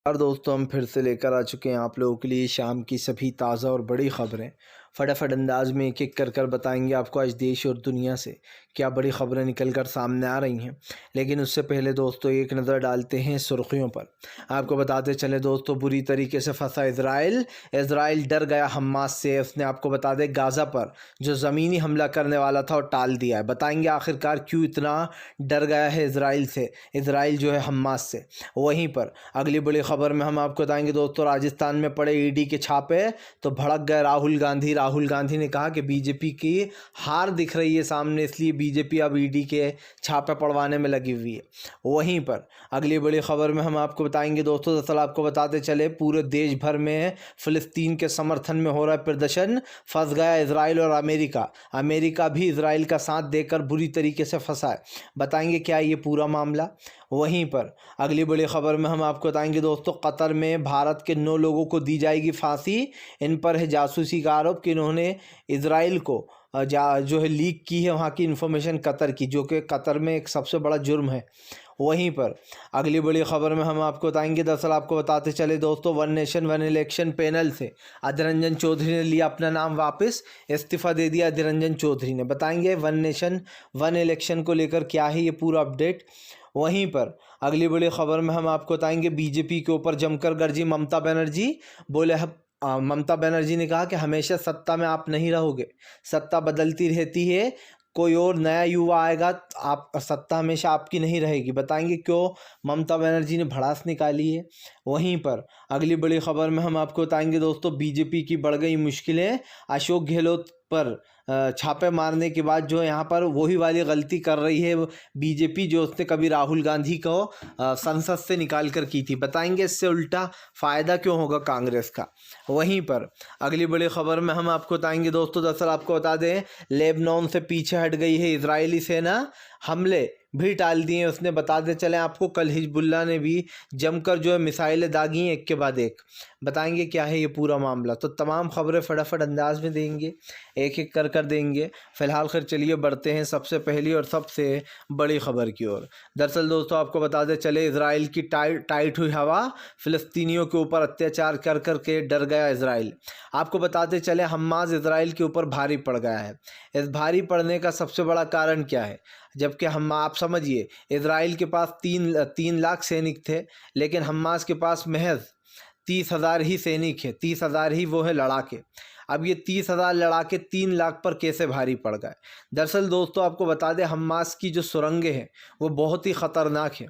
और दोस्तों हम फिर से लेकर आ चुके हैं आप लोगों के लिए शाम की सभी ताज़ा और बड़ी ख़बरें। फटाफट अंदाज में एक एक कर बताएंगे आपको आज देश और दुनिया से क्या बड़ी ख़बरें निकल कर सामने आ रही हैं। लेकिन उससे पहले दोस्तों एक नज़र डालते हैं सुर्खियों पर। आपको बताते चले दोस्तों, बुरी तरीके से फंसा इज़राइल डर गया हमास से। उसने आपको बता दें गाज़ा पर जो ज़मीनी हमला करने वाला था वो टाल दिया है। बताएंगे आखिरकार क्यों इतना डर गया है इज़राइल जो है हमास से। वहीं पर अगली बड़ी खबर में हम आपको बताएंगे दोस्तों, राजस्थान में पड़े ईडी के छापे तो भड़क गए राहुल गांधी ने कहा कि बीजेपी की हार दिख रही है सामने, इसलिए बीजेपी अब ईडी के छापे पड़वाने में लगी हुई है। वहीं पर अगली बड़ी खबर में हम आपको बताएंगे दोस्तों, दरअसल आपको बताते चले पूरे देश भर में फ़िलिस्तीन के समर्थन में हो रहा है प्रदर्शन। फंस गया इजराइल और अमेरिका भी इजराइल का साथ देकर बुरी तरीके से फंसा है। बताएंगे क्या ये पूरा मामला। वहीं पर अगली बड़ी खबर में हम आपको बताएंगे दोस्तों, कतर में भारत के 9 लोगों को दी जाएगी फांसी। इन पर है जासूसी का आरोप कि इन्होंने इजराइल को जो है लीक की है वहाँ की इन्फॉर्मेशन कतर की, जो कि कतर में एक सबसे बड़ा जुर्म है। वहीं पर अगली बड़ी खबर में हम आपको बताएंगे, दरअसल आपको बताते चले दोस्तों, one nation one election panel से अधीर रंजन चौधरी ने लिया अपना नाम वापस, इस्तीफ़ा दे दिया अधीर रंजन चौधरी ने। बताएंगे वन नेशन वन इलेक्शन को लेकर क्या है ये पूरा अपडेट। वहीं पर अगली बड़ी खबर में हम आपको बताएंगे, बीजेपी के ऊपर जमकर गरजी ममता बनर्जी। बोले ममता बनर्जी ने कहा कि हमेशा सत्ता में आप नहीं रहोगे, सत्ता बदलती रहती है, कोई और नया युवा आएगा, आप सत्ता हमेशा आपकी नहीं रहेगी। बताएंगे क्यों ममता बनर्जी ने भड़ास निकाली है। वहीं पर अगली बड़ी खबर में हम आपको बताएंगे दोस्तों, बीजेपी की बढ़ गई मुश्किलें। अशोक गहलोत पर छापे मारने के बाद जो यहाँ पर वही वाली गलती कर रही है बीजेपी जो उसने कभी राहुल गांधी को संसद से निकाल कर की थी। बताएंगे इससे उल्टा फ़ायदा क्यों होगा कांग्रेस का। वहीं पर अगली बड़ी खबर में हम आपको बताएंगे दोस्तों, दरअसल आपको बता दें लेबनान से पीछे हट गई है इजरायली सेना, हमले भी टाल दिए उसने। बताते चले आपको, कल हिजबुल्लाह ने भी जमकर जो है मिसाइलें दागी हैं एक के बाद एक। बताएंगे क्या है ये पूरा मामला। तो तमाम खबरें फटाफट अंदाज में देंगे, एक एक कर देंगे। फिलहाल खैर चलिए बढ़ते हैं सबसे पहली और सबसे बड़ी खबर की ओर। दरअसल दोस्तों आपको बताते चले, इजराइल की टाइट हुई हवा, फ़िलिस्तीनियों के ऊपर अत्याचार कर के डर गया इजराइल। आपको बताते चले हमास इजराइल के ऊपर भारी पड़ गया है। इस भारी पड़ने का सबसे बड़ा कारण क्या है, जबकि हम आप समझिए इजराइल के पास 3 लाख सैनिक थे, लेकिन हमास के पास महज 30,000 ही सैनिक है, 30,000 ही वो है लड़ाके। अब ये 30,000 लड़ाके 3 लाख पर कैसे भारी पड़ गए। दरअसल दोस्तों आपको बता दें, हमास की जो सुरंगें हैं वो बहुत ही ख़तरनाक है।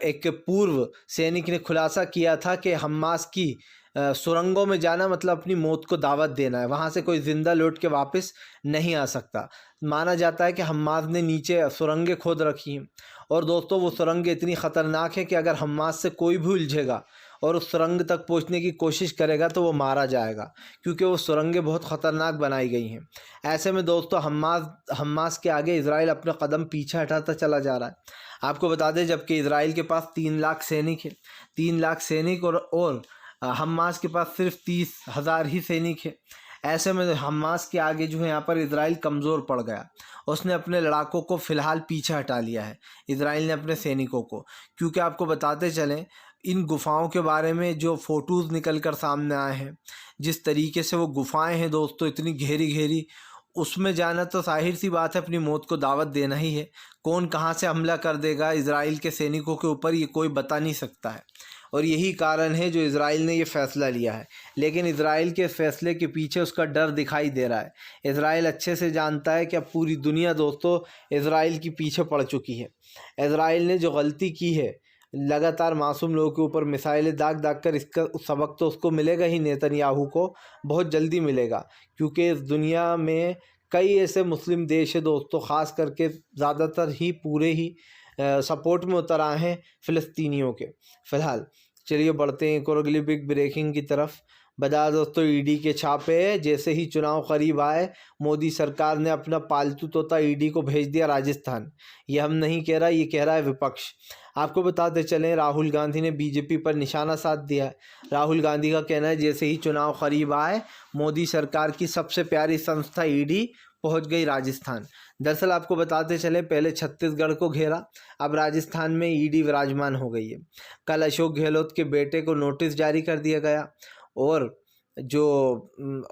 एक पूर्व सैनिक ने खुलासा किया था कि हमास की सुरंगों में जाना मतलब अपनी मौत को दावत देना है, वहाँ से कोई ज़िंदा लौट के वापस नहीं आ सकता। माना जाता है कि हमास ने नीचे सुरंगें खोद रखी हैं, और दोस्तों वो सुरंगें इतनी ख़तरनाक है कि अगर हमास से कोई भी उलझेगा और उस सुरंग तक पहुंचने की कोशिश करेगा तो वो मारा जाएगा, क्योंकि वो सुरंगें बहुत ख़तरनाक बनाई गई हैं। ऐसे में दोस्तों हमास के आगे इजराइल अपना कदम पीछे हटाता चला जा रहा है। आपको बता दें, जबकि इजराइल के पास 3 लाख सैनिक है, 3 लाख सैनिक और हमास के पास सिर्फ 30,000 ही सैनिक है। ऐसे में हमास के आगे जो है यहाँ पर इजराइल कमज़ोर पड़ गया। उसने अपने लड़ाकों को फ़िलहाल पीछे हटा लिया है, इजराइल ने अपने सैनिकों को। क्योंकि आपको बताते चलें, इन गुफ़ाओं के बारे में जो फ़ोटोज़ निकल कर सामने आए हैं, जिस तरीके से वो गुफ़ाएं हैं दोस्तों, इतनी गहरी, उसमें जाना तो जाहिर सी बात है अपनी मौत को दावत देना ही है। कौन कहाँ से हमला कर देगा इजराइल के सैनिकों के ऊपर ये कोई बता नहीं सकता है, और यही कारण है जो इजराइल ने ये फ़ैसला लिया है। लेकिन इजराइल के फ़ैसले के पीछे उसका डर दिखाई दे रहा है। इजराइल अच्छे से जानता है कि अब पूरी दुनिया दोस्तों इजराइल के पीछे पड़ चुकी है। इजराइल ने जो गलती की है, लगातार मासूम लोगों के ऊपर मिसाइलें दाग कर, इसका सबक तो उसको मिलेगा ही, नेतन्याहू को बहुत जल्दी मिलेगा। क्योंकि इस दुनिया में कई ऐसे मुस्लिम देश है दोस्तों, ख़ास करके ज़्यादातर ही पूरे ही सपोर्ट में उतर आए हैं फ़िलिस्तीनियों के। फ़िलहाल चलिए बढ़ते हैं एक और अगली बिग ब्रेकिंग की तरफ। बता दोस्तों, ईडी के छापे, जैसे ही चुनाव करीब आए मोदी सरकार ने अपना पालतू तोता ईडी को भेज दिया राजस्थान। ये हम नहीं कह रहा, ये कह रहा है विपक्ष। आपको बताते चलें, राहुल गांधी ने बीजेपी पर निशाना साध दिया है। राहुल गांधी का कहना है जैसे ही चुनाव करीब आए मोदी सरकार की सबसे प्यारी संस्था ईडी पहुंच गई राजस्थान। दरअसल आपको बताते चले, पहले छत्तीसगढ़ को घेरा, अब राजस्थान में ईडी विराजमान हो गई है। कल अशोक गहलोत के बेटे को नोटिस जारी कर दिया गया और जो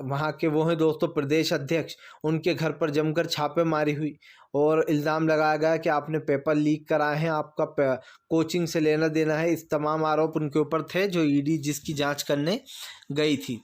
वहाँ के वो हैं दोस्तों प्रदेश अध्यक्ष, उनके घर पर जमकर छापेमारी हुई और इल्ज़ाम लगाया गया कि आपने पेपर लीक कराए हैं, आपका कोचिंग से लेना देना है। इस तमाम आरोप उनके ऊपर थे जो ईडी जिसकी जांच करने गई थी।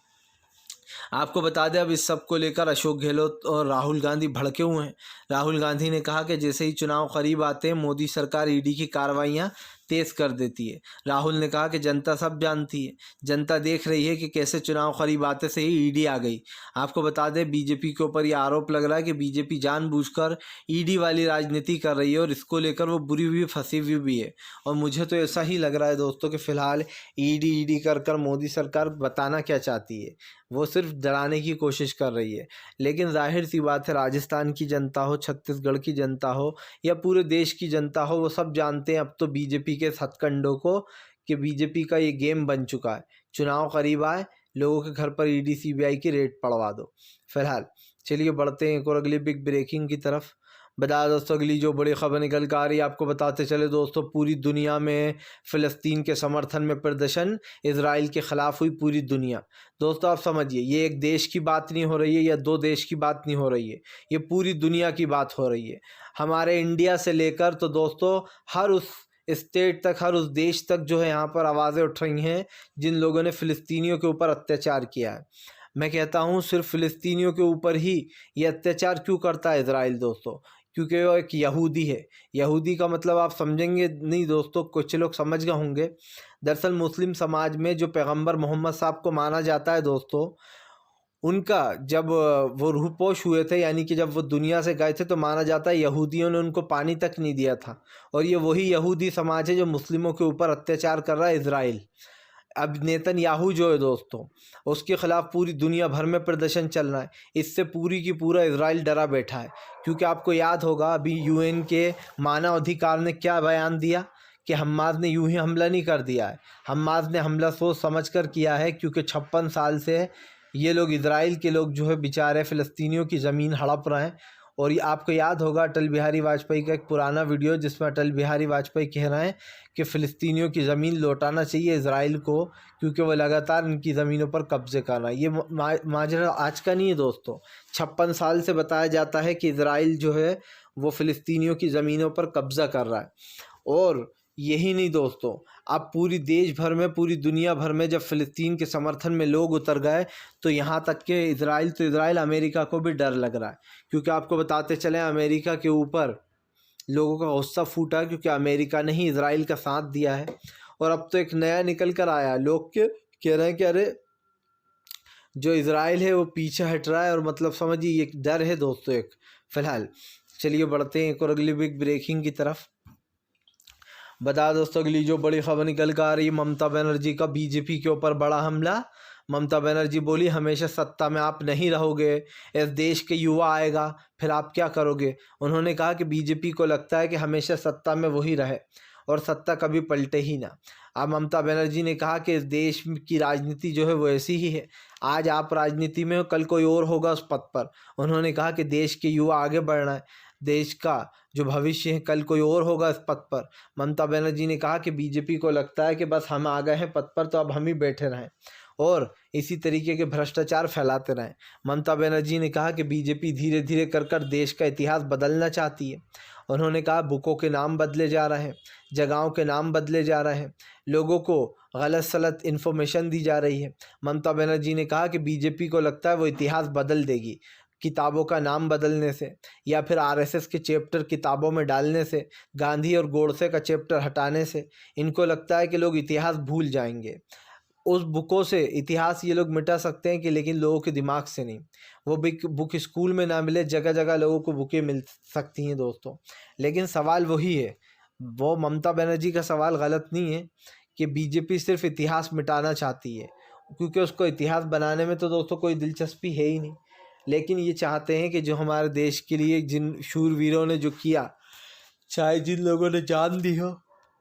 आपको बता दें अब इस सब को लेकर अशोक गहलोत और राहुल गांधी भड़के हुए हैं। राहुल गांधी ने कहा कि जैसे ही चुनाव करीब आते हैं मोदी सरकार ईडी की कार्रवाइयां तेज कर देती है। राहुल ने कहा कि जनता सब जानती है, जनता देख रही है कि कैसे चुनाव करीब आते से ही ईडी आ गई। आपको बता दें बीजेपी के ऊपर यह आरोप लग रहा है कि बीजेपी जानबूझकर ईडी वाली राजनीति कर रही है और इसको लेकर वो बुरी हुई फंसी हुई भी है। और मुझे तो ऐसा ही लग रहा है दोस्तों कि फ़िलहाल ईडी कर मोदी सरकार बताना क्या चाहती है, वो सिर्फ डराने की कोशिश कर रही है। लेकिन जाहिर सी बात है, राजस्थान की जनता हो, छत्तीसगढ़ की जनता हो या पूरे देश की जनता हो, वो सब जानते हैं अब तो बीजेपी के हथकंडों को कि बीजेपी का ये गेम बन चुका है। चुनाव करीब आए, लोगों के घर पर ईडी सीबीआई की रेड पड़वा दो। फिलहाल चलिए बढ़ते हैं एक और अगली बिग ब्रेकिंग की तरफ। बता दोस्तों अगली जो बड़ी खबर निकल कर आ रही है, आपको बताते चले दोस्तों, पूरी दुनिया में फ़लस्तीन के समर्थन में प्रदर्शन, इजराइल के ख़िलाफ़ हुई पूरी दुनिया। दोस्तों आप समझिए, ये एक देश की बात नहीं हो रही है या दो देश की बात नहीं हो रही है, ये पूरी दुनिया की बात हो रही है। हमारे इंडिया से लेकर तो दोस्तों हर उस स्टेट तक, हर उस देश तक जो है यहाँ पर आवाज़ें उठ रही हैं जिन लोगों ने फ़िलिस्तीनियों के ऊपर अत्याचार किया है। मैं कहता हूँ सिर्फ फ़िलिस्तीनियों के ऊपर ही ये अत्याचार क्यों करता है इजराइल दोस्तों? क्योंकि वो एक यहूदी है। यहूदी का मतलब आप समझेंगे नहीं दोस्तों, कुछ लोग समझ गए होंगे। दरअसल मुस्लिम समाज में जो पैगंबर मोहम्मद साहब को माना जाता है दोस्तों, उनका जब वो रूहपोश हुए थे, यानी कि जब वो दुनिया से गए थे, तो माना जाता है यहूदियों ने उनको पानी तक नहीं दिया था। और ये वही यहूदी समाज है जो मुस्लिमों के ऊपर अत्याचार कर रहा है, इजराइल। अब नेतन्याहू जो है दोस्तों, उसके ख़िलाफ़ पूरी दुनिया भर में प्रदर्शन चल रहा है। इससे पूरी की पूरा इजराइल डरा बैठा है, क्योंकि आपको याद होगा अभी यूएन के मानव अधिकार ने क्या बयान दिया कि हमास ने यूं ही हमला नहीं कर दिया है। हमास ने हमला सोच समझ कर किया है, क्योंकि 56 साल से ये लोग, इजराइल के लोग जो है बेचारे फ़िलिस्तीनियों की ज़मीन हड़प रहे हैं। और ये आपको याद होगा अटल बिहारी वाजपेयी का एक पुराना वीडियो, जिसमें अटल बिहारी वाजपेयी कह रहे हैं कि फ़िलिस्तीनियों की ज़मीन लौटाना चाहिए इजराइल को, क्योंकि वो लगातार इनकी ज़मीनों पर कब्ज़े कर रहा है। ये माजरा आज का नहीं है दोस्तों, 56 साल से बताया जाता है कि इजराइल जो है वो फ़िलिस्तीनियों की ज़मीनों पर कब्ज़ा कर रहा है। और यही नहीं दोस्तों, अब पूरी देश भर में, पूरी दुनिया भर में जब फ़िलिस्तीन के समर्थन में लोग उतर गए, तो यहाँ तक कि इजराइल अमेरिका को भी डर लग रहा है। क्योंकि आपको बताते चलें, अमेरिका के ऊपर लोगों का गुस्सा फूटा है, क्योंकि अमेरिका ने ही इजराइल का साथ दिया है। और अब तो एक नया निकल कर आया, लोग कह रहे हैं कि अरे जो इजराइल है वो पीछे हट रहा है, और मतलब समझिए एक डर है दोस्तों एक। फ़िलहाल चलिए बढ़ते हैं एक और अगली बिग ब्रेकिंग की तरफ। बता दोस्तों अगली जो बड़ी खबर निकल कर आ रही है, ममता बनर्जी का बीजेपी के ऊपर बड़ा हमला। ममता बनर्जी बोली हमेशा सत्ता में आप नहीं रहोगे, इस देश के युवा आएगा फिर आप क्या करोगे। उन्होंने कहा कि बीजेपी को लगता है कि हमेशा सत्ता में वही रहे और सत्ता कभी पलटे ही ना। अब ममता बनर्जी ने कहा कि इस देश की राजनीति जो है वो ऐसी ही है, आज आप राजनीति में हो, कल कोई और होगा उस पद पर। उन्होंने कहा कि देश के युवा आगे बढ़ना है, देश का जो भविष्य है कल कोई और होगा इस पद पर। ममता बनर्जी ने कहा कि बीजेपी को लगता है कि बस हम आ गए हैं पद पर, तो अब हम ही बैठे रहें और इसी तरीके के भ्रष्टाचार फैलाते रहें। ममता बनर्जी ने कहा कि बीजेपी धीरे धीरे कर देश का इतिहास बदलना चाहती है। उन्होंने कहा बुकों के नाम बदले जा रहे हैं, जगहों के नाम बदले जा रहे हैं, लोगों को गलत सलत इन्फॉर्मेशन दी जा रही है। ममता बनर्जी ने कहा कि बीजेपी को लगता है वो इतिहास बदल देगी, किताबों का नाम बदलने से या फिर आरएसएस के चैप्टर किताबों में डालने से, गांधी और गोडसे का चैप्टर हटाने से इनको लगता है कि लोग इतिहास भूल जाएंगे। उस बुकों से इतिहास ये लोग मिटा सकते हैं कि, लेकिन लोगों के दिमाग से नहीं। वो बुक स्कूल में ना मिले, जगह जगह लोगों को बुकें मिल सकती हैं दोस्तों। लेकिन सवाल वही है, वो ममता बनर्जी का सवाल गलत नहीं है कि बीजेपी सिर्फ इतिहास मिटाना चाहती है, क्योंकि उसको इतिहास बनाने में तो दोस्तों कोई दिलचस्पी है ही नहीं। लेकिन ये चाहते हैं कि जो हमारे देश के लिए जिन शूरवीरों ने जो किया, चाहे जिन लोगों ने जान दी हो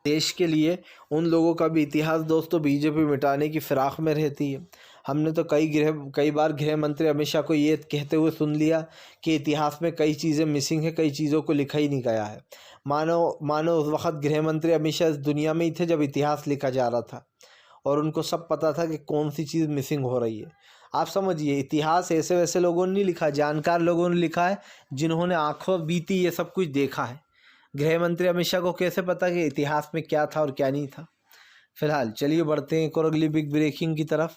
देश के लिए, उन लोगों का भी इतिहास दोस्तों बीजेपी मिटाने की फिराक में रहती है। हमने तो कई बार गृह मंत्री अमित शाह को ये कहते हुए सुन लिया कि इतिहास में कई चीज़ें मिसिंग है, कई चीज़ों को लिखा ही नहीं गया है। मानो उस वक़्त गृह मंत्री अमित शाह इस दुनिया में ही थे जब इतिहास लिखा जा रहा था, और उनको सब पता था कि कौन सी चीज़ मिसिंग हो रही है। आप समझिए, इतिहास ऐसे वैसे लोगों ने नहीं लिखा, जानकार लोगों ने लिखा है, जिन्होंने आंखों बीती ये सब कुछ देखा है। गृह मंत्री अमित शाह को कैसे पता कि इतिहास में क्या था और क्या नहीं था। फिलहाल चलिए बढ़ते हैं एक और अगली बिग ब्रेकिंग की तरफ।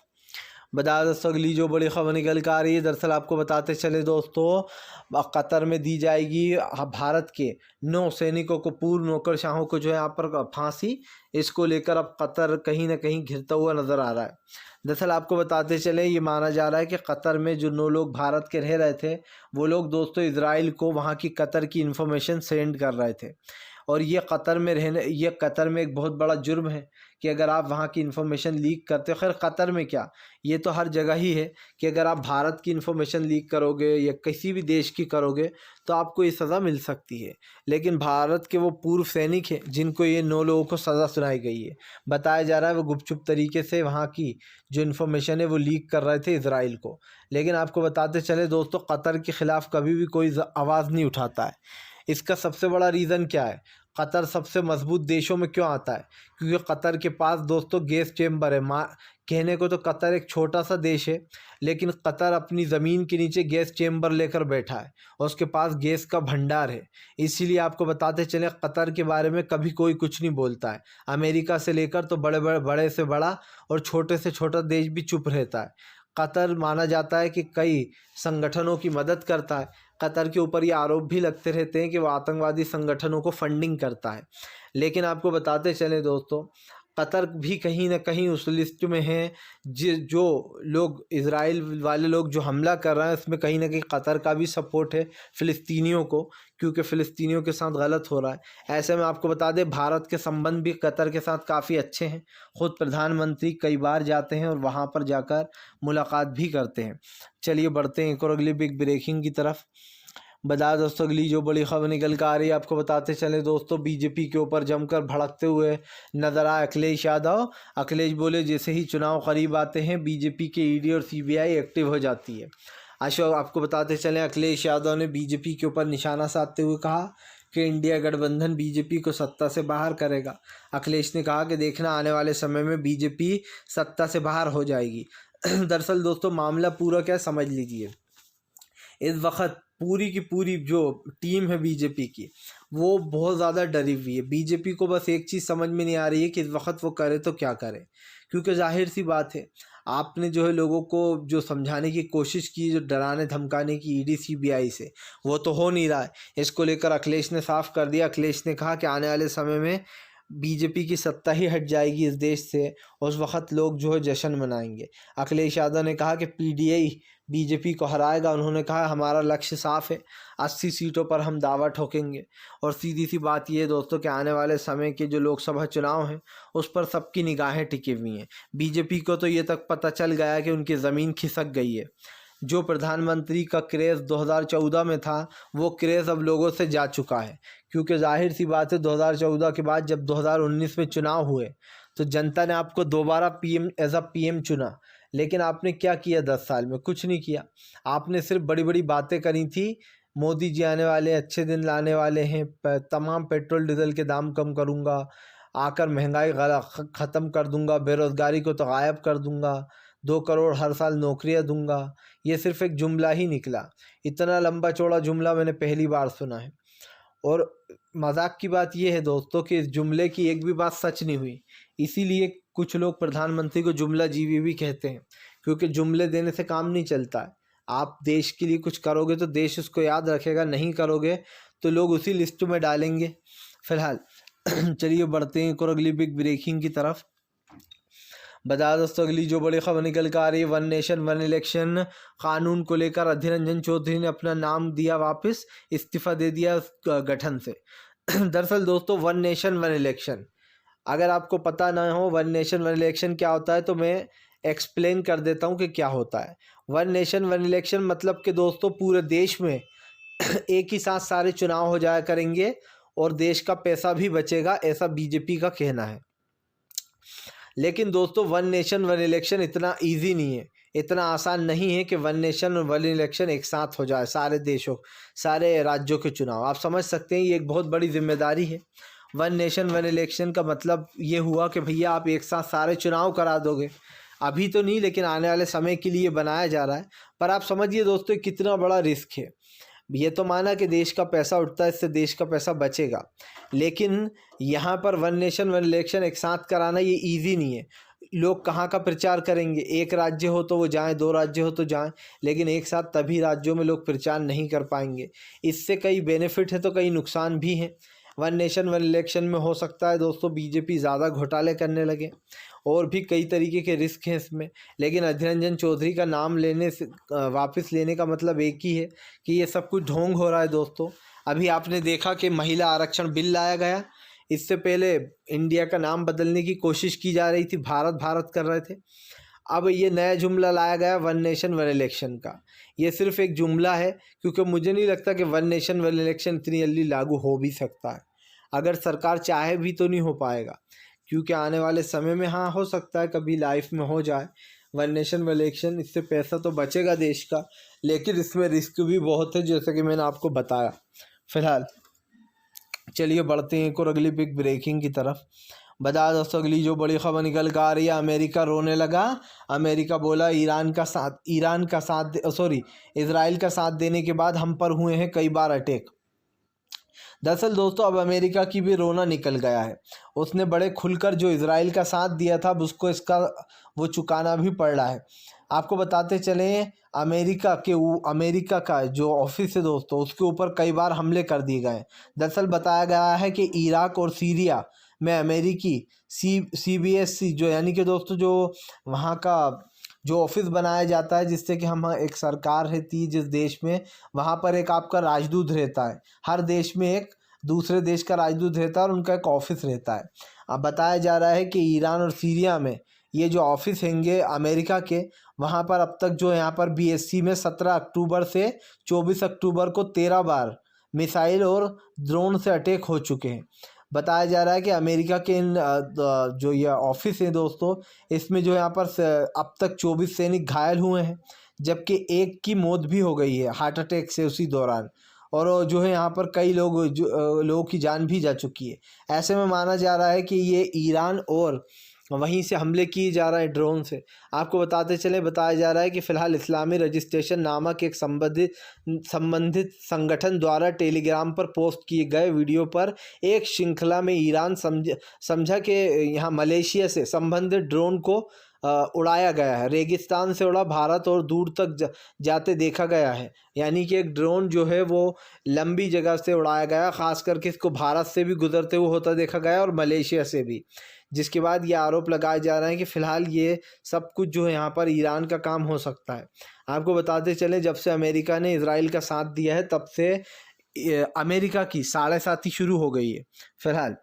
बता दोस्तों अगली जो बड़ी खबर निकल कर आ रही है, दरअसल आपको बताते चले दोस्तों, कतर में दी जाएगी भारत के 9 सैनिकों को, पूर्व नौकरशाहों को जो है यहाँ पर फांसी। इसको लेकर अब कतर कहीं ना कहीं घिरता हुआ नजर आ रहा है। दरअसल आपको बताते चले, ये माना जा रहा है कि कतर में जो 9 लोग भारत के रह रहे थे, वो लोग दोस्तों इजराइल को वहाँ की कतर की इन्फॉर्मेशन सेंड कर रहे थे। और ये कतर में एक बहुत बड़ा जुर्म है कि अगर आप वहाँ की इन्फॉर्मेशन लीक करते हो, खैर कतर में क्या, ये तो हर जगह ही है कि अगर आप भारत की इन्फॉर्मेशन लीक करोगे या किसी भी देश की करोगे तो आपको ये सज़ा मिल सकती है। लेकिन भारत के वो पूर्व सैनिक हैं जिनको ये 9 लोगों को सज़ा सुनाई गई है। बताया जा रहा है वो गुपचुप तरीके से वहाँ की जो इन्फॉर्मेशन है वो लीक कर रहे थे इजराइल को। लेकिन आपको बताते चले दोस्तों, कतर के ख़िलाफ़ कभी भी कोई आवाज़ नहीं उठाता है। इसका सबसे बड़ा रीज़न क्या है, कतर सबसे मजबूत देशों में क्यों आता है? क्योंकि कतर के पास दोस्तों गैस चेम्बर है। कहने को तो कतर एक छोटा सा देश है, लेकिन कतर अपनी ज़मीन के नीचे गैस चेम्बर लेकर बैठा है और उसके पास गैस का भंडार है। इसीलिए आपको बताते चले, कतर के बारे में कभी कोई कुछ नहीं बोलता है। अमेरिका से लेकर तो बड़े से बड़ा और छोटे से छोटा देश भी चुप रहता है। कतर माना जाता है कि कई संगठनों की मदद करता है। कतर के ऊपर ये आरोप भी लगते रहते हैं कि वो आतंकवादी संगठनों को फंडिंग करता है। लेकिन आपको बताते चलें दोस्तों, कतर भी कहीं ना कहीं उस लिस्ट में है जो लोग इजराइल वाले लोग जो हमला कर रहे हैं, उसमें कहीं ना कहीं कतर का भी सपोर्ट है फ़िलिस्तीनियों को, क्योंकि फ़िलिस्तीनियों के साथ गलत हो रहा है। ऐसे में आपको बता दें, भारत के संबंध भी कतर के साथ काफ़ी अच्छे हैं। ख़ुद प्रधानमंत्री कई बार जाते हैं और वहाँ पर जाकर मुलाकात भी करते हैं। चलिए बढ़ते हैं एक और अगली बिग ब्रेकिंग की तरफ। बता दोस्तों अगली जो बड़ी खबर निकल कर आ रही है, आपको बताते चले दोस्तों, बीजेपी के ऊपर जमकर भड़कते हुए नजर आए अखिलेश यादव। अखिलेश बोले जैसे ही चुनाव करीब आते हैं बीजेपी के ईडी और सीबीआई एक्टिव हो जाती है। आपको बताते चलें, अखिलेश यादव ने बीजेपी के ऊपर निशाना साधते हुए कहा कि इंडिया गठबंधन बीजेपी को सत्ता से बाहर करेगा। अखिलेश ने कहा कि देखना आने वाले समय में बीजेपी सत्ता से बाहर हो जाएगी। दरअसल दोस्तों मामला पूरा क्या समझ लीजिए, इस वक्त पूरी की पूरी जो टीम है बीजेपी की, वो बहुत ज़्यादा डरी हुई है। बीजेपी को बस एक चीज़ समझ में नहीं आ रही है कि इस वक्त वो करे तो क्या करे, क्योंकि जाहिर सी बात है, आपने जो है लोगों को जो समझाने की कोशिश की, जो डराने धमकाने की ईडी सीबीआई से, वो तो हो नहीं रहा है। इसको लेकर अखिलेश ने साफ कर दिया। अखिलेश ने कहा कि आने वाले समय में बीजेपी की सत्ता ही हट जाएगी इस देश से, उस वक्त लोग जो है जश्न मनाएंगे। अखिलेश यादव ने कहा कि पीडीआई बीजेपी को हराएगा। उन्होंने कहा हमारा लक्ष्य साफ है, 80 सीटों पर हम दावा ठोकेंगे। और सीधी सी बात ये है दोस्तों कि आने वाले समय के जो लोकसभा चुनाव हैं उस पर सबकी निगाहें टिकी हुई हैं। बीजेपी को तो ये तक पता चल गया कि उनकी ज़मीन खिसक गई है। जो प्रधानमंत्री का क्रेज़ 2014 में था, वो क्रेज़ अब लोगों से जा चुका है, क्योंकि जाहिर सी बात है 2014 के बाद जब 2019 में चुनाव हुए तो जनता ने आपको दोबारा एज अ पीएम चुना। लेकिन आपने क्या किया 10 साल में? कुछ नहीं किया। आपने सिर्फ बड़ी बड़ी बातें करी थी, मोदी जी आने वाले, अच्छे दिन लाने वाले हैं, तमाम पेट्रोल डीजल के दाम कम करूँगा, आकर महंगाई ख़त्म कर दूँगा, बेरोज़गारी को तो गायब कर दूँगा, 2 करोड़ हर साल नौकरियाँ दूँगा। ये सिर्फ एक जुमला ही निकला। इतना लंबा चौड़ा जुमला मैंने पहली बार सुना है। और मजाक की बात यह है दोस्तों कि इस जुमले की एक भी बात सच नहीं हुई। इसीलिए कुछ लोग प्रधानमंत्री को जुमला जीवी भी कहते हैं, क्योंकि जुमले देने से काम नहीं चलता है। आप देश के लिए कुछ करोगे तो देश उसको याद रखेगा, नहीं करोगे तो लोग उसी लिस्ट में डालेंगे। फिलहाल चलिए बढ़ते हैं और अगली बिग ब्रेकिंग की तरफ। बता दोस्तों अगली जो बड़ी खबर निकल कर आ रही है, वन नेशन वन इलेक्शन कानून को लेकर अधीर रंजन चौधरी ने अपना नाम दिया वापस, इस्तीफा दे दिया उस गठन से। दरअसल दोस्तों वन नेशन वन इलेक्शन, अगर आपको पता ना हो वन नेशन वन इलेक्शन क्या होता है तो मैं एक्सप्लेन कर देता हूँ कि क्या होता है। वन नेशन वन इलेक्शन मतलब कि दोस्तों पूरे देश में एक ही साथ सारे चुनाव हो जाया करेंगे और देश का पैसा भी बचेगा, ऐसा बीजेपी का कहना है। लेकिन दोस्तों वन नेशन वन इलेक्शन इतना ईजी नहीं है, इतना आसान नहीं है कि वन नेशन और वन इलेक्शन एक साथ हो जाए, सारे देशों सारे राज्यों के चुनाव। आप समझ सकते हैं ये एक बहुत बड़ी जिम्मेदारी है। वन नेशन वन इलेक्शन का मतलब ये हुआ कि भैया आप एक साथ सारे चुनाव करा दोगे। अभी तो नहीं, लेकिन आने वाले समय के लिए बनाया जा रहा है। पर आप समझिए दोस्तों कितना बड़ा रिस्क है। ये तो माना कि देश का पैसा उठता है, इससे देश का पैसा बचेगा, लेकिन यहाँ पर वन नेशन वन इलेक्शन एक साथ कराना ये इजी नहीं है। लोग कहाँ का प्रचार करेंगे? एक राज्य हो तो वो जाएं, दो राज्य हो तो जाएं, लेकिन एक साथ तभी राज्यों में लोग प्रचार नहीं कर पाएंगे। इससे कई बेनिफिट है तो कई नुकसान भी हैं। वन नेशन वन इलेक्शन में हो सकता है दोस्तों बीजेपी ज़्यादा घोटाले करने लगे, और भी कई तरीके के रिस्क हैं इसमें। लेकिन अधीर रंजन चौधरी का नाम लेने से वापस लेने का मतलब एक ही है कि ये सब कुछ ढोंग हो रहा है दोस्तों। अभी आपने देखा कि महिला आरक्षण बिल लाया गया, इससे पहले इंडिया का नाम बदलने की कोशिश की जा रही थी, भारत भारत कर रहे थे। अब ये नया जुमला लाया गया वन नेशन वन इलेक्शन का। ये सिर्फ एक जुमला है, क्योंकि मुझे नहीं लगता कि वन नेशन वन इलेक्शन इतनी जल्दी लागू हो भी सकता है। अगर सरकार चाहे भी तो नहीं हो पाएगा, क्योंकि आने वाले समय में हाँ हो सकता है कभी लाइफ में हो जाए वन नेशन वन इलेक्शन। इससे पैसा तो बचेगा देश का, लेकिन इसमें रिस्क भी बहुत है, जैसे कि मैंने आपको बताया। फिलहाल चलिए बढ़ते हैं एक और अगली बिग ब्रेकिंग की तरफ। बता दोस्तों अगली जो बड़ी खबर निकल कर आ रही है, अमेरिका रोने लगा। अमेरिका बोला ईरान का साथ इजराइल का साथ देने के बाद हम पर हुए हैं कई बार अटैक। दरअसल दोस्तों अब अमेरिका की भी रोना निकल गया है। उसने बड़े खुलकर जो इजराइल का साथ दिया था, अब उसको इसका वो चुकाना भी पड़ रहा है। आपको बताते चलें अमेरिका का जो ऑफिस है दोस्तों, उसके ऊपर कई बार हमले कर दिए गए। दरअसल बताया गया है कि इराक और सीरिया में अमेरिकी CBSC जो यानी कि दोस्तों जो वहाँ का जो ऑफिस बनाया जाता है, जिससे कि हम एक सरकार रहती है जिस देश में, वहाँ पर एक आपका राजदूत रहता है। हर देश में एक दूसरे देश का राजदूत रहता है और उनका एक ऑफिस रहता है। अब बताया जा रहा है कि ईरान और सीरिया में ये जो ऑफिस होंगे अमेरिका के, वहाँ पर अब तक जो यहाँ पर BSC में 17 अक्टूबर से 24 अक्टूबर को 13 बार मिसाइल और ड्रोन से अटैक हो चुके हैं। बताया जा रहा है कि अमेरिका के इन जो ये ऑफिस है दोस्तों, इसमें जो यहाँ पर अब तक 24 सैनिक घायल हुए हैं, जबकि एक की मौत भी हो गई है हार्ट अटैक से उसी दौरान। और जो है यहाँ पर कई लोगों की जान भी जा चुकी है। ऐसे में माना जा रहा है कि ये ईरान और वहीं से हमले किए जा रहे हैं ड्रोन से। आपको बताते चले, बताया जा रहा है कि फ़िलहाल इस्लामी रजिस्ट्रेशन नामक एक संबंधित संगठन द्वारा टेलीग्राम पर पोस्ट किए गए वीडियो पर एक श्रृंखला में ईरान समझा कि यहाँ मलेशिया से संबंधित ड्रोन को उड़ाया गया है। रेगिस्तान से उड़ा भारत और दूर तक जाते देखा गया है। यानी कि एक ड्रोन जो है वो लंबी जगह से उड़ाया गया, ख़ास करके इसको भारत से भी गुजरते हुए होता देखा गया और मलेशिया से भी। जिसके बाद ये आरोप लगाए जा रहे हैं कि फ़िलहाल ये सब कुछ जो है यहाँ पर ईरान का काम हो सकता है। आपको बताते चले, जब से अमेरिका ने इजराइल का साथ दिया है तब से अमेरिका की 7.5 शुरू हो गई है। फिलहाल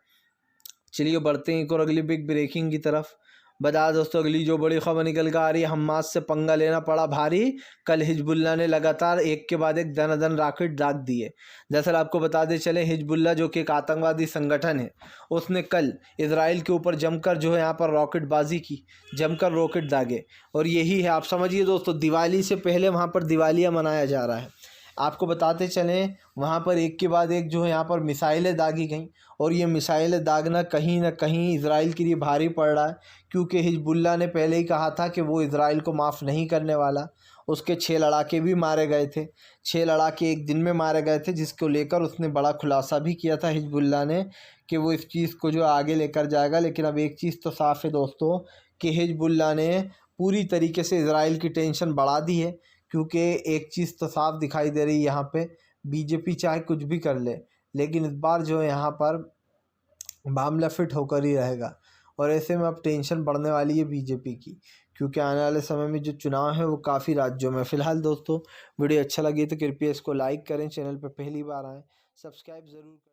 चलिए बढ़ते हैं एक और अगली बिग ब्रेकिंग की तरफ। बता दोस्तों अगली जो बड़ी खबर निकल कर आ रही है, हमास से पंगा लेना पड़ा भारी। कल हिजबुल्लाह ने लगातार एक के बाद एक दनादन रॉकेट दाग दिए। दरअसल आपको बताते चले, हिजबुल्लाह जो कि एक आतंकवादी संगठन है, उसने कल इजराइल के ऊपर जमकर जो है यहाँ पर रॉकेटबाजी की, जमकर रॉकेट दागे। और यही है, आप समझिए दोस्तों, दिवाली से पहले वहाँ पर दिवालिया मनाया जा रहा है। आपको बताते चलें वहाँ पर एक के बाद एक जो है यहाँ पर मिसाइलें दागी गईं, और ये मिसाइलें दागना कहीं ना कहीं इजराइल के लिए भारी पड़ रहा है, क्योंकि हिजबुल्लाह ने पहले ही कहा था कि वो इजराइल को माफ़ नहीं करने वाला। उसके 6 लड़ाके भी मारे गए थे, 6 लड़ाके एक दिन में मारे गए थे, जिसको लेकर उसने बड़ा खुलासा भी किया था हिजबुल्लाह ने कि वो इस चीज़ को जो आगे लेकर जाएगा। लेकिन अब एक चीज़ तो साफ़ है दोस्तों कि हिजबुल्लाह ने पूरी तरीके से इजराइल की टेंशन बढ़ा दी है, क्योंकि एक चीज़ तो साफ दिखाई दे रही है यहाँ पे, बीजेपी चाहे कुछ भी कर ले, लेकिन इस बार जो है यहाँ पर मामला फिट होकर ही रहेगा। और ऐसे में अब टेंशन बढ़ने वाली है बीजेपी की, क्योंकि आने वाले समय में जो चुनाव है वो काफ़ी राज्यों में। फ़िलहाल दोस्तों वीडियो अच्छा लगी तो कृपया इसको लाइक करें, चैनल पर पहली बार आएँ सब्सक्राइब ज़रूर करें।